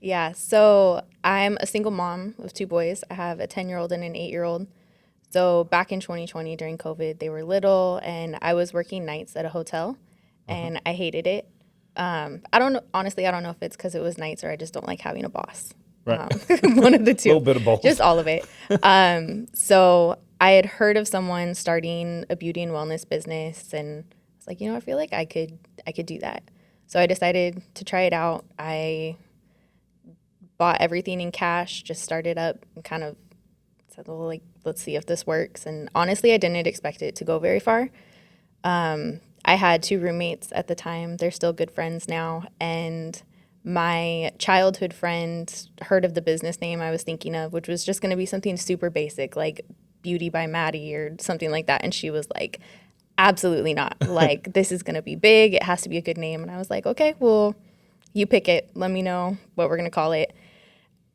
Yeah, so I'm a single mom of two boys. I have a 10-year-old and an 8-year-old. So back in 2020 during COVID, they were little and I was working nights at a hotel and I hated it. I don't know, honestly, I don't know if it's because it was nights or I just don't like having a boss. Right. One of the A two, little bit of both. just all of it. So I had heard of someone starting a beauty and wellness business and I was like, I feel like I could do that. So I decided to try it out. I bought everything in cash, just started up and kind of said, well, like, let's see if this works. And honestly, I didn't expect it to go very far. I had two roommates at the time. They're still good friends now. And my childhood friend heard of the business name I was thinking of, which was just going to be something super basic, like Beauty by Maddie or something like that. And she was like, absolutely not. Like, this is going to be big. It has to be a good name. And I was like, okay, well, you pick it. Let me know what we're going to call it.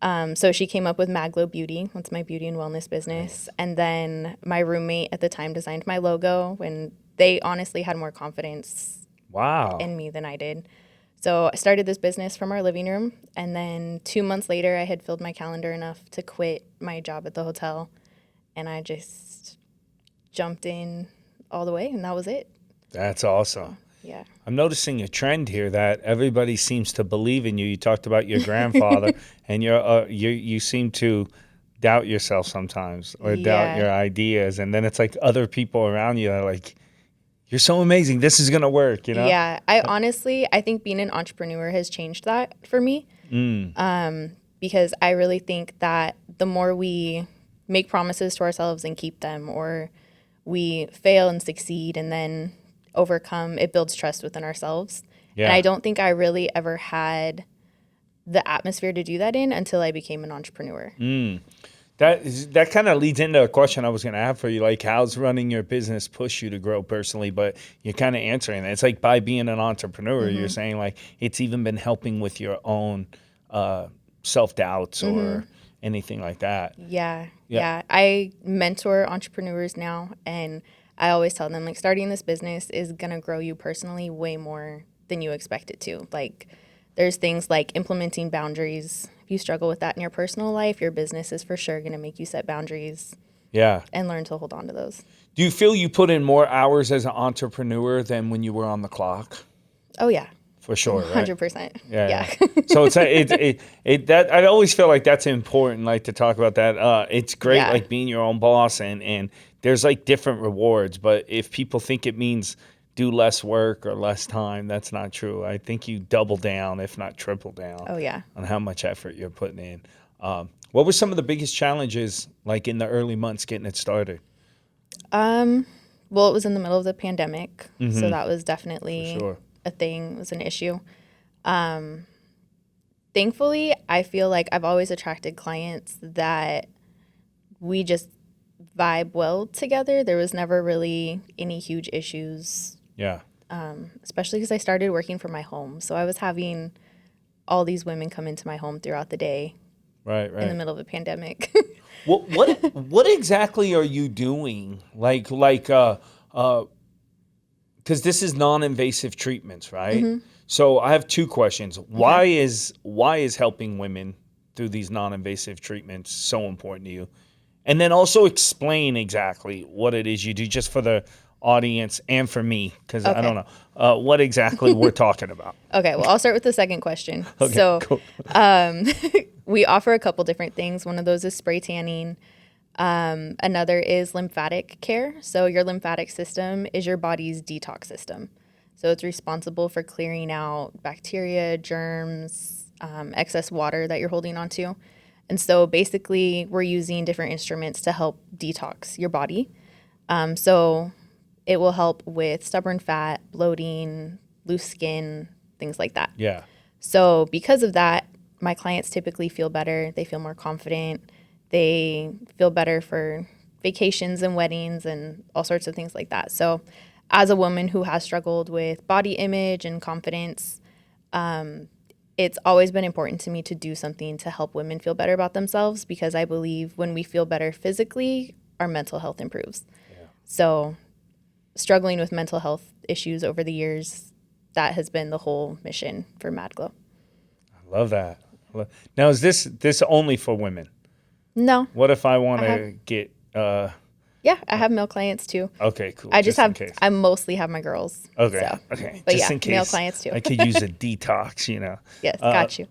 So she came up with Madglow Beauty. That's my beauty and wellness business. And then my roommate at the time designed my logo when they honestly had more confidence Wow. in me than I did. So I started this business from our living room. And then 2 months later, I had filled my calendar enough to quit my job at the hotel. And I just jumped in all the way, and that was it. That's awesome. Yeah. I'm noticing a trend here that everybody seems to believe in you. You talked about your grandfather, and you seem to doubt yourself sometimes or doubt Yeah. your ideas, and then it's like other people around you are like, "You're so amazing. This is gonna work," you know? Yeah. I think being an entrepreneur has changed that for me. Because I really think that the more we make promises to ourselves and keep them, or we fail and succeed and then overcome, it builds trust within ourselves. And I Yeah. don't think I really ever had the atmosphere to do that in until I became an entrepreneur. That kind of leads into a question I was going to have for you. Like, how's running your business push you to grow personally? But you're kind of answering it. It's like by being an entrepreneur, you're saying like it's even been helping with your own self doubts or anything like that. Yeah, Yeah. yeah. I mentor entrepreneurs now, and I always tell them, like, starting this business is going to grow you personally way more than you expect it to. Like, there's things like implementing boundaries. If you struggle with that in your personal life, your business is for sure going to make you set boundaries Yeah. and learn to hold on to those. Do you feel you put in more hours as an entrepreneur than when you were on the clock? Oh, yeah. For sure, right? 100%. Yeah, Yeah. yeah. So that I always feel like that's important, like to talk about that. It's great, Yeah. like being your own boss, and there's like different rewards. But if people think it means do less work or less time, that's not true. I think you double down, if not triple down, Oh, yeah. on how much effort you're putting in. What were some of the biggest challenges, like in the early months getting it started? Well, it was in the middle of the pandemic, so that was For definitely sure. a thing, was an issue. Thankfully, I feel like I've always attracted clients that we just vibe well together. There was never really any huge issues, Yeah. especially because I started working from my home. So I was having all these women come into my home throughout the day Right. in the Right. middle of a pandemic. What exactly are you doing? Because this is non-invasive treatments, right? So I have two questions. Why is helping women through these non-invasive treatments so important to you? And then also explain exactly what it is you do, just for the audience and for me, because I don't Okay. know what exactly we're talking about. Okay, well, I'll start with the second question. Okay, So cool. we offer a couple different things. One of those is spray tanning. Another is lymphatic care. So your lymphatic system is your body's detox system. So it's responsible for clearing out bacteria, germs, excess water that you're holding onto. And so basically, we're using different instruments to help detox your body. So it will help with stubborn fat, bloating, loose skin, things like that. Yeah. So because of that, my clients typically feel better. They feel more confident. They feel better for vacations and weddings and all sorts of things like that. So as a woman who has struggled with body image and confidence, it's always been important to me to do something to help women feel better about themselves, because I believe when we feel better physically, our mental health improves. So struggling with mental health issues over the years, that has been the whole mission for Madglow. I love that. Now, is this only for women? No. What if I want to get? Yeah, I have male clients too. Okay, cool. I mostly have my girls. Okay, so. okay. But Just yeah, in case male clients too. I could use a detox, Yes, got you.